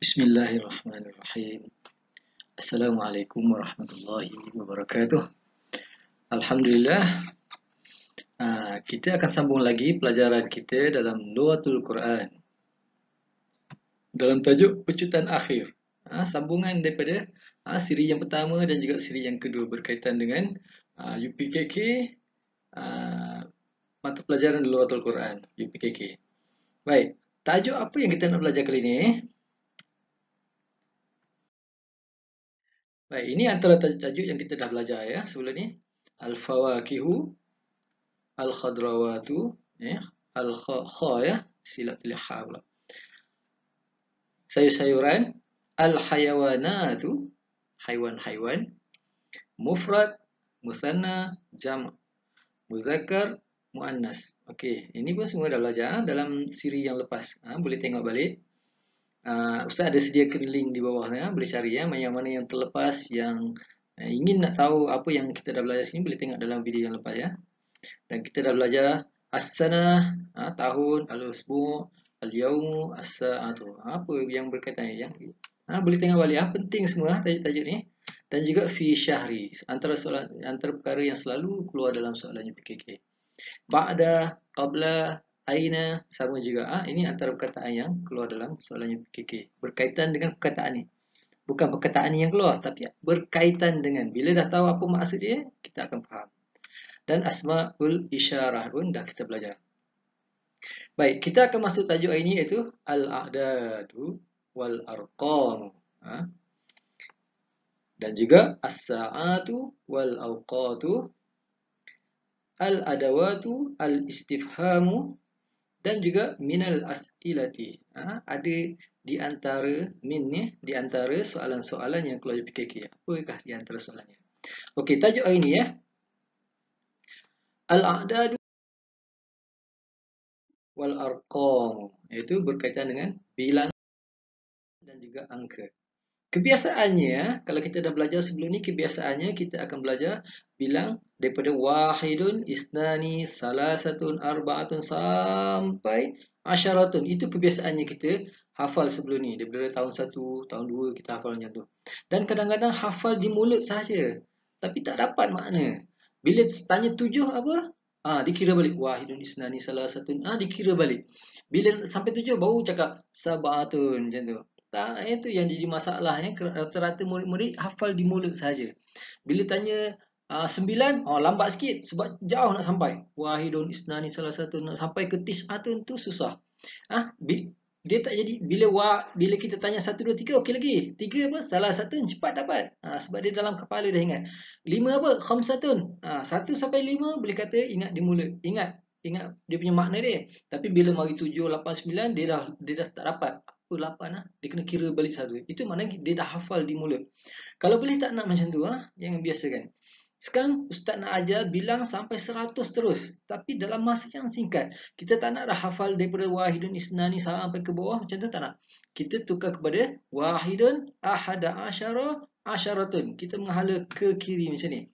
Bismillahirrahmanirrahim. Assalamualaikum warahmatullahi wabarakatuh. Alhamdulillah, kita akan sambung lagi pelajaran kita dalam Lughatul Quran dalam tajuk pecutan akhir. Sambungan daripada siri yang pertama dan juga siri yang kedua berkaitan dengan UPKK, mata pelajaran Lughatul Quran UPKK. Baik, tajuk apa yang kita nak belajar kali ini? Baik, ini antara tajuk yang kita dah belajar ya sebelum ni. Al-fawakihu, al-khadrawatu, al-kha ya, silap pilih ha pula. Sayur-sayuran, al-hayawanatu, haiwan-haiwan, mufrad, musanna, jam', muzakkar, muannas. Okey, ini pun semua dah belajar dalam siri yang lepas. Boleh tengok balik. Ustaz ada sediakan link di bawah boleh cari yang mana yang terlepas, yang ingin nak tahu apa yang kita dah belajar sini boleh tengok dalam video yang lepas ya. Dan kita dah belajar as-sanah, tahun, al-usbu', al-yawmu, as-sa'atu. Apa yang berkaitan yang boleh tengok balik penting semua tajuk-tajuk ni. Dan juga fi syahri, antara perkara yang selalu keluar dalam soalan UPKK. Ba'da, qabla, aina sama juga. Ini antara perkataan yang keluar dalam soalan UPKK. Berkaitan dengan perkataan ni. Bukan perkataan ni yang keluar, tapi berkaitan dengan. Bila dah tahu apa maksud dia, kita akan faham. Dan asma'ul isyarah pun dah kita belajar. Baik, kita akan masuk tajuk hari ini iaitu al-a'dadu wal arqam. Dan juga as-sa'atu wal awqatu, al-adawatu al-istifhamu, dan juga minal as'ilati. Ada di antara di antara soalan-soalan yang keluar PKK. Apakah di antara soalannya? Okey, tajuk hari ini Al-a'dadu wal arqam, iaitu berkaitan dengan bilangan dan juga angka. Kebiasaannya, kalau kita dah belajar sebelum ni, kebiasaannya kita akan belajar bilang daripada wahidun, isnani, salasatun, arba'atun sampai asyaratun. Itu kebiasaannya kita hafal sebelum ni. Daripada tahun 1, tahun 2 kita hafal macam tu. Dan kadang-kadang hafal di mulut sahaja, tapi tak dapat makna. Bila tanya 7 apa? Dikira balik. Wahidun, isnani, salasatun. Dikira balik. Bila sampai 7 baru cakap sab'atun macam tu. Itu yang jadi masalahnya. Rata-rata murid-murid hafal di mulut saja. Bila tanya 9, lambat sikit sebab jauh nak sampai. Wahidun, isnani, salasatun, nak sampai ke tis'atun tu susah. Dia tak jadi. Bila kita tanya 1, 2, 3 okey lagi. 3 apa? Salasatun cepat dapat. Sebab dia dalam kepala dah ingat. 5 apa? Khamsatun. 1 sampai 5 boleh kata ingat di mulut. Ingat dia punya makna dia. Tapi bila mari 7, 8, 9 dia dah tak dapat. 8 dia kena kira balik 1. Itu maknanya dia dah hafal di mulut. Kalau boleh tak nak macam tu jangan biasakan. Sekarang ustaz nak ajar bilang sampai 100 terus, tapi dalam masa yang singkat. Kita tak nak dah hafal daripada wahidun isnani sampai ke bawah, macam tu tak nak. Kita tukar kepada wahidun ahada asyara asyaratun. Kita menghala ke kiri macam ni.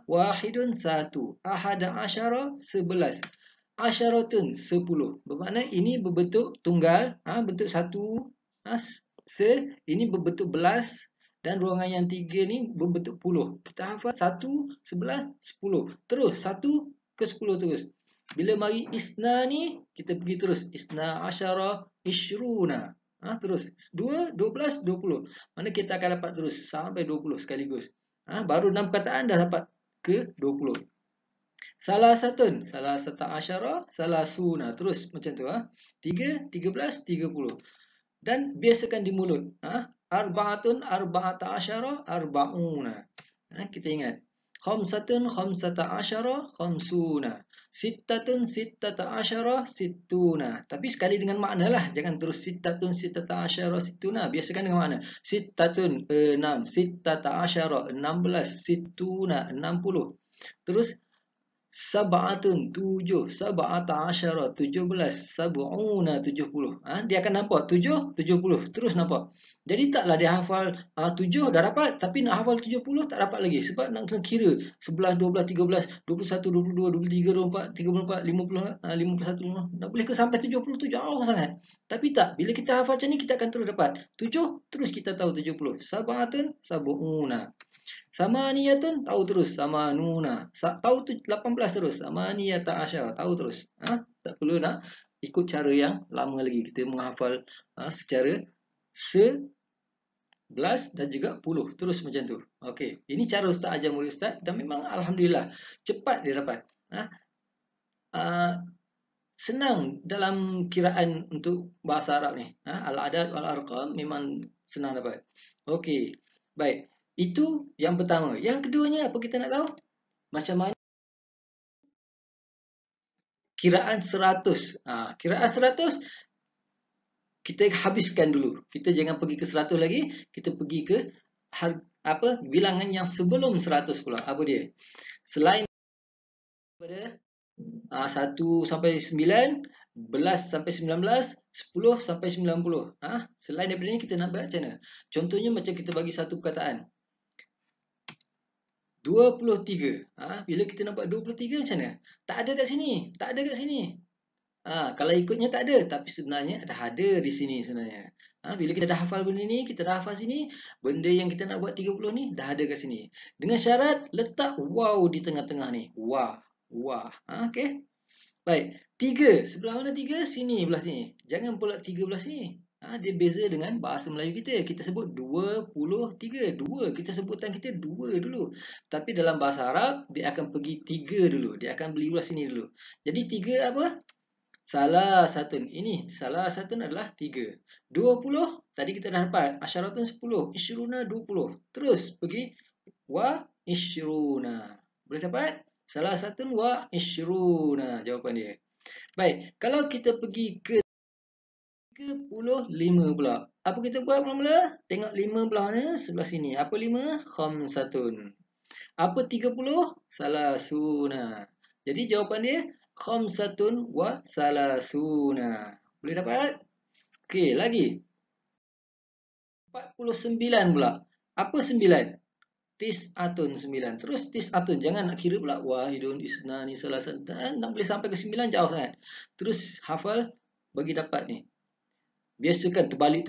Wahidun 1, ahada asyara 11. Asyaratun 10. Bermakna ini berbentuk tunggal, bentuk 1, ini berbentuk belas, dan ruangan yang 3 ni berbentuk puluh. Kita hafal 1, 11, 10. Terus 1 ke 10 terus. Bila mari isna ni, kita pergi terus. Isna asyara ishruna. Terus 2, 12, 20. Mana kita akan dapat terus sampai 20 sekaligus. Baru 6 perkataan dah dapat ke 20. Salasatun, salasata asyara, salasuna. Terus macam tu 3, 13, 30. Dan biasakan di mulut. Arba'atun, arba'ata asyara, arba'una. Kita ingat. Khamsatun, khamsata asyara, khamsuna. Sittatun, sittata asyara, sittuna. Tapi sekali dengan makna lah. Jangan terus sittatun, sittata asyara, sittuna. Biasakan dengan makna. Sittatun, 6. Sittata asyara, 16. Sittuna, 60. Terus Sab'atun 7, sab'ata asyara 17, sab'una 70. Dia akan nampak 7 70 terus nampak. Jadi taklah dia hafal 7 dah dapat tapi nak hafal 70 tak dapat lagi sebab nak kena kira 11 12 13 21 22 23 24 34 50 51 50. Tak boleh ke sampai 70 tu jauh sangat. Tapi tak, bila kita hafal macam ni kita akan terus dapat 7 terus kita tahu 70. Sab'atun sab'una. Samaniyatun tahu terus samanuna. Tahu tu 18 terus. Samaniyata asyar tahu terus. Tak perlu nak ikut cara yang lama lagi. Kita menghafal secara sebelas dan juga puluh. Terus macam tu. Okey. Ini cara Ustaz ajar murid Ustaz dan memang alhamdulillah cepat dia dapat. Senang dalam kiraan untuk bahasa Arab ni. Al-adat wal-arqam memang senang dapat. Okey. Baik. Itu yang pertama. Yang keduanya apa kita nak tahu? Macam mana kiraan 100. Kiraan 100 kita habiskan dulu. Kita jangan pergi ke 100 lagi, kita pergi ke bilangan yang sebelum 100 pula. Apa dia? Selain daripada 1 sampai 9, 11 sampai 19, 10 sampai 90. Selain daripada ni kita nak buat macam mana? Contohnya macam kita bagi satu perkataan. 23. Bila kita nampak 23 macam mana? Tak ada kat sini. Tak ada kat sini. Kalau ikutnya tak ada. Tapi sebenarnya dah ada di sini sebenarnya. Bila kita dah hafal benda ni, kita dah hafal sini, benda yang kita nak buat 30 ni dah ada kat sini. Dengan syarat letak wow di tengah-tengah ni. Wah. Wah. Okey. Baik. 3. Sebelah mana 3? Sini belah sini. Jangan pula 3 belah sini. Dia beza dengan bahasa Melayu kita. Kita sebut 23. 2. Kita sebutan kita 2 dulu. Tapi dalam bahasa Arab, dia akan pergi 3 dulu. Dia akan beli belah sini dulu. Jadi 3 apa? Salah satu. Ini salah satu adalah 3. 20. Tadi kita dah dapat. Asyaratun 10. Isyruna 20. Terus pergi wa isyruna. Boleh dapat? Salah satu wa isyruna. Jawapan dia. Baik. Kalau kita pergi ke 35 pula. Apa kita buat mula-mula? Tengok 5 belah mana? Sebelah sini. Apa 5? Khamsatun. Apa 30? Salasuna. Jadi jawapan dia khamsatun wa salasuna. Boleh dapat? Okey, lagi. 49 pula. Apa 9? Tis'atun 9. Terus tis'atun. Jangan nak kira pula. Wahidun isnani salasan. Nak boleh sampai ke 9 jauh sangat. Terus hafal bagi dapat ni. Biasakan terbalik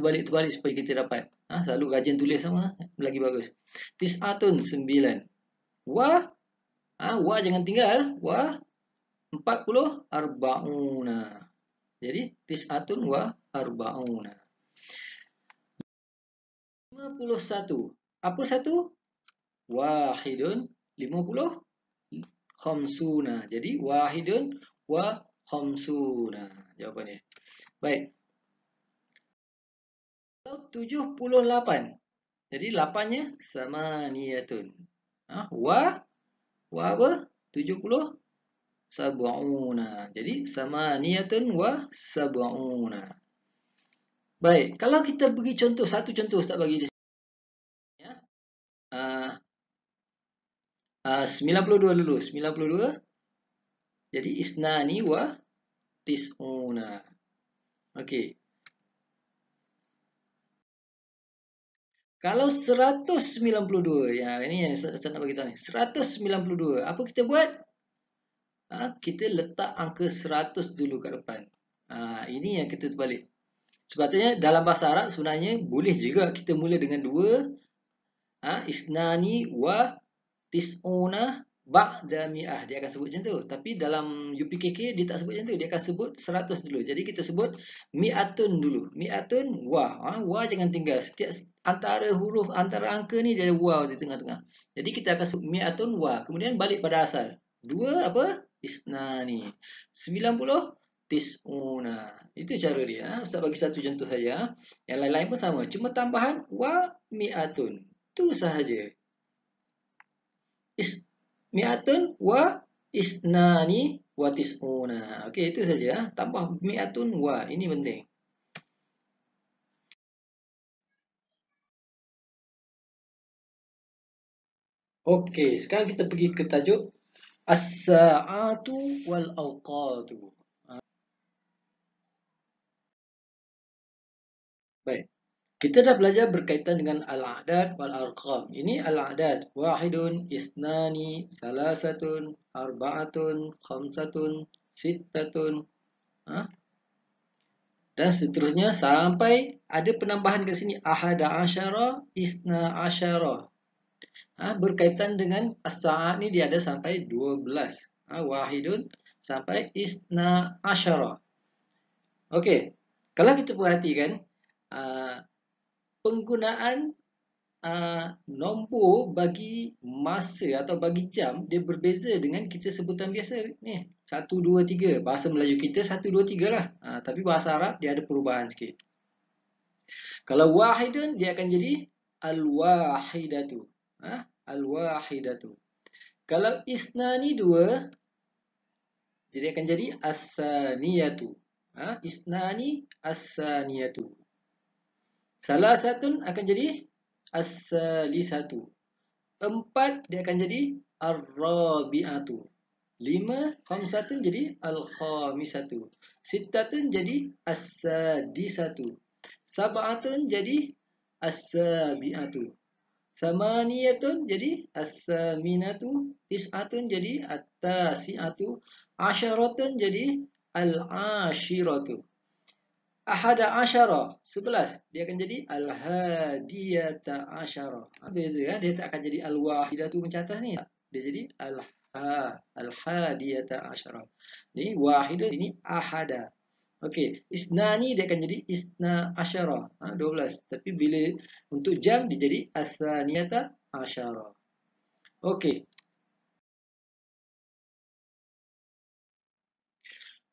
supaya kita dapat. Selalu rajin tulis sama lagi bagus. Tis'atun 9. Wa wa jangan tinggal. Wa 40 arba'una. Jadi tis'atun wa arba'una. 51. Apa satu? Wahidun 50 khamsuna. Jadi wahidun wa khamsuna. Jawapannya. Baik. 78. Jadi 8-nya samaniyatun. Wa apa? 70 sab'una. Jadi samaniyatun wa sab'una. Baik, kalau kita bagi contoh, satu contoh Ustaz bagi di sini ya. 92 dulu. 92. Jadi isnani wa tis'una. Okey. Kalau 192, ya ini yang saya nak bagi tahu ni. 192. Apa kita buat? Kita letak angka 100 dulu kat depan. Ini yang kita terbalik. Sebabnya dalam bahasa Arab sebenarnya boleh juga kita mula dengan 2. Isnani wa tis'una ba'da mi'ah. Dia akan sebut macam tu. Tapi dalam UPKK dia tak sebut macam tu. Dia akan sebut 100 dulu. Jadi kita sebut mi'atun dulu. Mi'atun wa. Wa jangan tinggal. Setiap antara huruf, antara angka ni dia ada wa di tengah-tengah. Jadi kita akan sebut mi'atun wa. Kemudian balik pada asal. 2 apa? Isnani. 90 tis'una. Itu cara dia. Ustaz bagi satu contoh saja. Yang lain-lain pun sama. Cuma tambahan wa mi'atun. Itu sahaja. Mi'atun wa isnani wa tis'una. Okey, itu saja. Tambah mi'atun wa. Ini penting. Okey, sekarang kita pergi ke tajuk As-sa'atu wal awqatu. Baik. Kita dah belajar berkaitan dengan al-a'dad wal arqam. Ini al-a'dad. Wahidun, isnani, salasatun, arba'atun, khamsatun, sittatun. Ha? Dan seterusnya sampai ada penambahan kat sini. Ahada asyara, isna asyara. Berkaitan dengan as-sa'at ni dia ada sampai 12. Wahidun sampai isna asyara. Okey. Kalau kita perhatikan, penggunaan nombor bagi masa atau bagi jam dia berbeza dengan kita sebutan biasa ni 1 2 3. Bahasa Melayu kita 1 2 3 lah. Tapi bahasa Arab dia ada perubahan sikit. Kalau wahidun dia akan jadi al-wahidatu. Al-wahidatu. Kalau isnani 2 jadi akan jadi as-saniyatu. Isnani as-saniyatu. Salasatun akan jadi as-salisatu. 4 dia akan jadi ar-rabi'atu. 5 khamsatun jadi al-khamisatu. Sittatun jadi as-sadisatu. Sab'atun jadi as-sabi'atu. Samaniyatun jadi as-saminatu. Tis'atun jadi at-tasi'atu. Asyaratun jadi al-ashiratu. Ahada asyara 11 dia akan jadi al-hadiyata asyara. Beza dia tak akan jadi al-wahidatu macam atas ni. Dia jadi al-hadiyata asyara. Ni wahidah ini ahada. Okey, isnani dia akan jadi isna asyara. 12. Tapi bila untuk jam dia jadi as-saniyata asyara. Okey.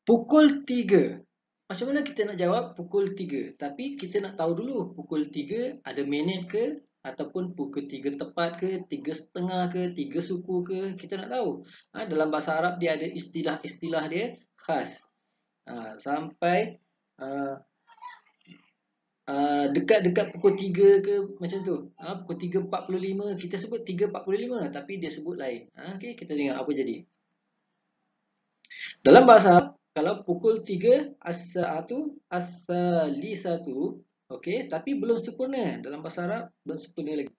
Pukul 3. Macam mana kita nak jawab pukul 3? Tapi kita nak tahu dulu pukul 3 ada minit ke? Ataupun pukul 3 tepat ke? 3.30 ke? 3 suku ke? Kita nak tahu. Dalam bahasa Arab dia ada istilah-istilah dia khas. Sampai dekat-dekat pukul 3 ke macam tu. Pukul 3.45 kita sebut 3.45 tapi dia sebut lain. Okay, kita tengok apa jadi. Dalam bahasa Arab kalau pukul 3 as-sa'atu as-salisatu, okey, tapi belum sempurna. Dalam bahasa Arab belum sempurna lagi.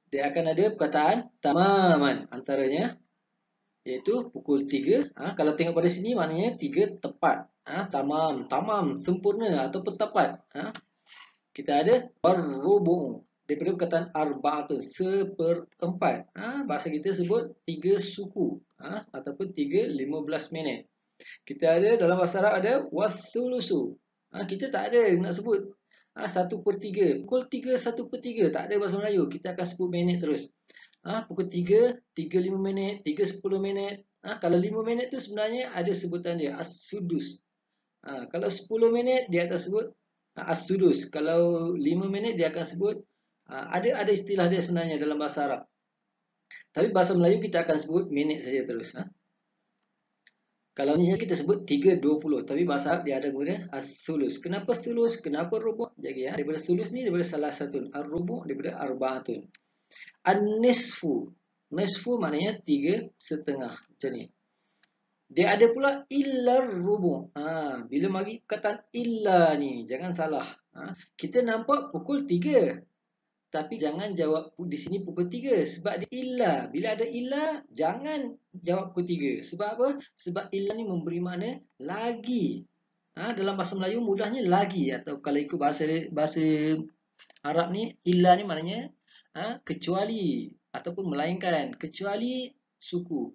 Dia akan ada perkataan tamaman antaranya iaitu pukul 3. Kalau tengok pada sini maknanya 3 tepat. Tamam, sempurna ataupun tepat. Kita ada ar-rubu' daripada perkataan arba'atun, seperempat. Bahasa kita sebut 3 suku ataupun 3 15 minit. Kita ada dalam bahasa Arab ada wasulusu. Kita tak ada nak sebut 1/3. Pukul 3 1/3 tak ada bahasa Melayu. Kita akan sebut minit terus. Pukul 3 3:05 minit, 3:10 minit. Kalau 5 minit tu sebenarnya ada sebutan dia as-sudus. Kalau 10 minit dia akan sebut as-sudus. Kalau 5 minit dia akan sebut ada istilah dia sebenarnya dalam bahasa Arab. Tapi bahasa Melayu kita akan sebut minit saja terus. Kalau ni kita sebut 3:20, tapi bahasa Arab dia ada guna as-sulus. Kenapa sulus? Kenapa rubu'? Jadi daripada sulus ni daripada salah satu. Ar-rubu' daripada arba'atun. An-nisfu. Nisfu maknanya 3.5 macam ni. Dia ada pula illar rubu'. Bila bagi perkataan illa ni, jangan salah. Kita nampak pukul 3. Tapi jangan jawab di sini pukul 3 sebab dia illa. Bila ada illa, jangan jawab pukul 3. Sebab apa? Sebab illa ni memberi makna lagi. Dalam bahasa Melayu mudahnya lagi, atau kalau ikut bahasa Arab ni illa ni maknanya kecuali ataupun melainkan, kecuali suku,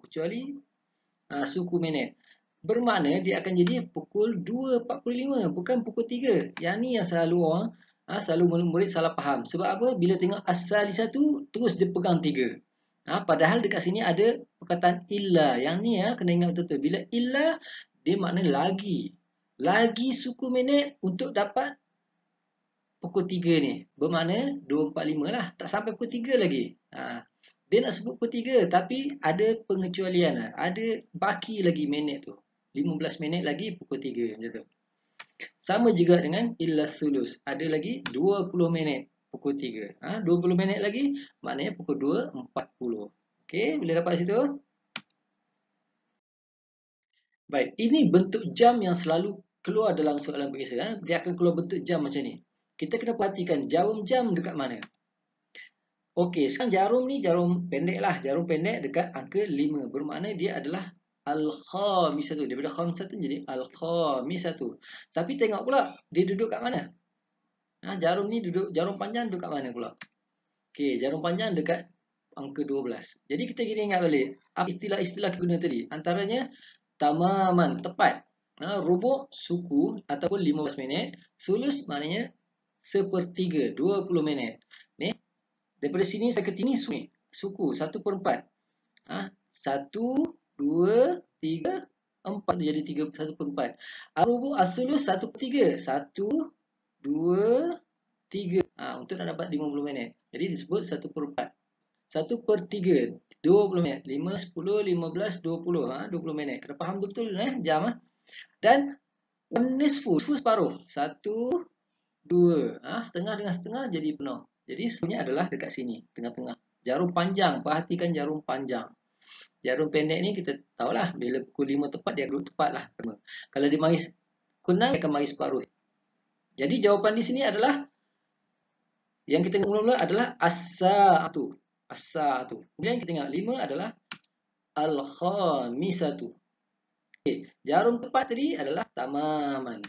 suku minit. Bermakna dia akan jadi pukul 2.45 bukan pukul 3. Yang ni yang selalu orang selalu murid salah faham. Sebab apa? Bila tengok as-salisatu terus dia pegang 3. Padahal dekat sini ada perkataan illa. Yang ni kena ingat betul-betul. Bila illa dia makna lagi. Lagi suku minit untuk dapat pukul 3 ni. Bermakna 2.45 lah. Tak sampai pukul 3 lagi. Dia nak sebut pukul 3 tapi ada pengecualian. Ada baki lagi minit tu. 15 minit lagi pukul 3 macam tu. Sama juga dengan illa sulus. Ada lagi 20 minit pukul 3. 20 minit lagi maknanya pukul 2.40. Okey, boleh dapat situ? Baik, ini bentuk jam yang selalu keluar dalam soalan berkisar. Dia akan keluar bentuk jam macam ni. Kita kena perhatikan jarum jam dekat mana. Okey, sekarang jarum ni jarum pendek lah. Jarum pendek dekat angka 5. Bermakna dia adalah al-khamisatu. Daripada khamsatu jadi al-khamisatu. Tapi tengok pula, dia duduk kat mana? Jarum ni duduk, jarum panjang duduk kat mana pula? Okey, jarum panjang dekat angka 12. Jadi kita kena ingat balik. Apa istilah-istilah kita guna tadi? Antaranya, tamaman, tepat. Rubuk, suku ataupun 15 minit. Sulus maknanya sepertiga, 20 minit. Ni, daripada sini saya ke sini suku 1/4. 1, 2, 3, 4 jadi 1/4. Rubuk asulus 1/3. 1, 2, 3. Untuk nak dapat 50 minit. Jadi disebut 1/4. 1/3, 20 minit. 5, 10, 15, 20. 20 minit. Kena faham betul jam. Dan nisfu separuh. 1, 2. Setengah dengan setengah jadi penuh. Jadi sebenarnya adalah dekat sini, tengah-tengah. Jarum panjang, perhatikan jarum panjang. Jarum pendek ni kita tahulah bila pukul 5 tepat dia duduk tepat lah. Kalau dia mari pukul 6 dia akan mari separuh. Jadi jawapan di sini adalah yang kita tengok mula-mula adalah as-sa'atu. As-sa'atu. Kemudian kita tengok 5 adalah al-khamisatu. Okey, jarum tepat tadi adalah tamaman.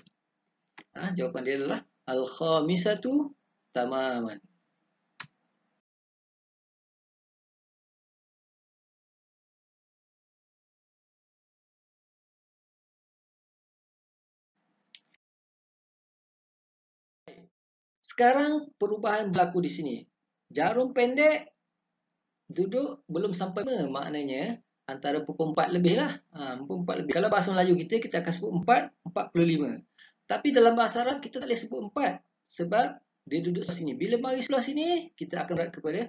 Jawapan dia adalah al-khamisatu tamaman. Sekarang perubahan berlaku di sini. Jarum pendek duduk belum sampai 5, maknanya antara pukul 4 lebih lah. Pukul 4 lebih. Kalau bahasa Melayu kita akan sebut 4, 45. Tapi dalam bahasa Arab kita tak boleh sebut 4 sebab dia duduk sebelah sini. Bila mari sebelah sini, kita akan berat kepada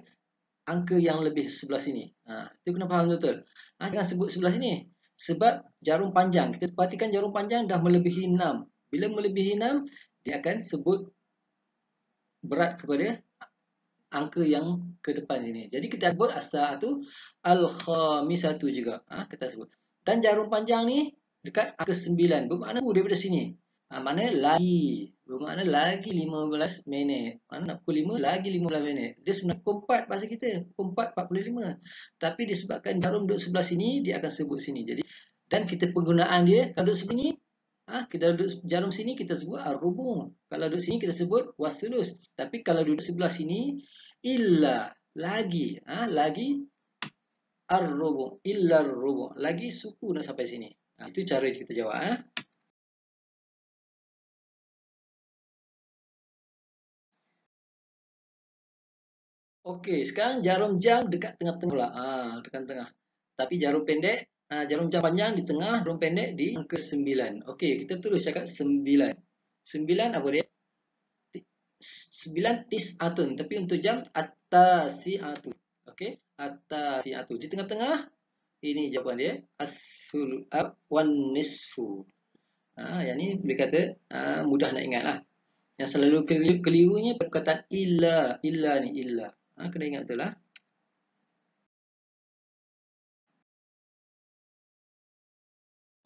angka yang lebih sebelah sini. Itu kena faham betul. Jangan sebut sebelah sini. Sebab jarum panjang. Kita perhatikan jarum panjang dah melebihi 6. Bila melebihi 6, dia akan sebut berat kepada angka yang ke depan sini. Jadi kita sebut as-sa'atu al-khamisatu juga. Kita sebut. Dan jarum panjang ni dekat angka 9. Bermakna daripada sini. Mana lagi. Bermakna lagi 15 minit. Mana nak pukul 5 lagi 15 minit. Dia sebenarnya pukul 4 bahasa kita. Pukul 4:45. Tapi disebabkan jarum duduk sebelah sini, dia akan sebut sini. Jadi dan kita penggunaan dia kalau duduk sini, kita duduk jarum sini kita sebut ar-rubu'. Kalau duduk sini kita sebut wasulus. Tapi kalau duduk sebelah sini illa lagi, lagi ar-rubu', illa ar-rubu'. Lagi suku nak sampai sini. Itu cara kita jawab. Okey, sekarang jarum jam dekat tengah-tengah pula. Dekat tengah. Tapi jarum pendek, jarum jam panjang di tengah, jarum pendek di angka 9. Okey, kita terus cakap 9. 9 apa dia? 9 tis'atun. Tapi untuk jam at-tasi'atu. Okey, at-tasi'atu. Di tengah-tengah, ini jawapan dia. As-sul wan nisfu. Yang ni boleh kata mudah nak ingat lah. Yang selalu kelirunya perkataan illa. Illa ni, illa. Kena ingat betul lah.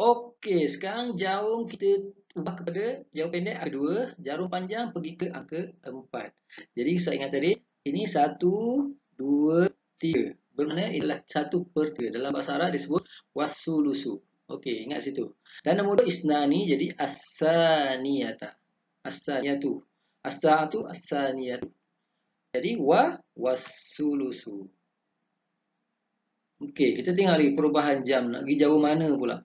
Okey, sekarang jarum kita ubah kepada jarum pendek angka 2, jarum panjang pergi ke angka 4. Jadi saya ingat tadi, ini 1, 2, 3. Bermakna ialah 1/3. Dalam bahasa Arab disebut wasulusu. Okey, ingat situ. Dan nombor 2 isnani jadi as-saniyata. As-saniyatu. As-sa'atu as-saniyatu. Jadi wasulusu. Okey, kita tengok lagi perubahan jam. Nak pergi jauh mana pula?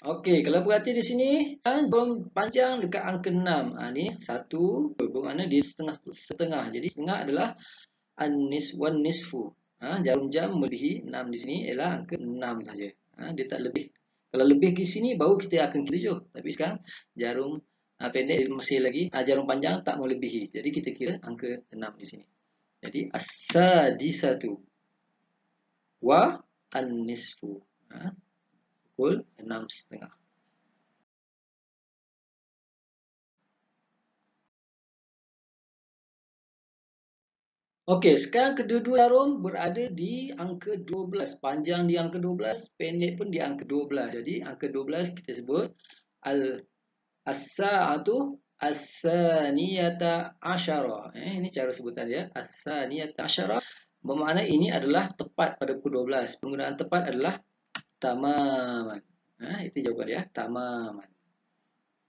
Okey, kalau perhati di sini, jarum panjang dekat angka 6. Ni 1, bermakna dia setengah. Jadi setengah adalah wan nisfu. Jarum jam melebihi 6 di sini ialah angka 6 saja. Dia tak lebih. Kalau lebih ke sini baru kita akan ke 7. Tapi sekarang jarum pendek dia masih lagi, jarum panjang tak melebihi. Jadi kita kira angka 6 di sini. Jadi as-sadisatu wa an-nisfu. Pukul 6:30. Okey, sekarang kedua-dua jarum berada di angka 12. Panjang di angka 12, pendek pun di angka 12. Jadi angka 12 kita sebut al as-sa'atu as-saniyata asyara. Ini cara sebutan dia, as-saniyata asyara. Bermakna ini adalah tepat pada pukul 12. Penggunaan tepat adalah tamaman. Itu jawapan dia, tamaman.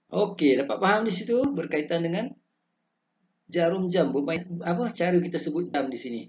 Okey, dapat faham di situ berkaitan dengan jarum jam. Bermain apa cara kita sebut jam di sini.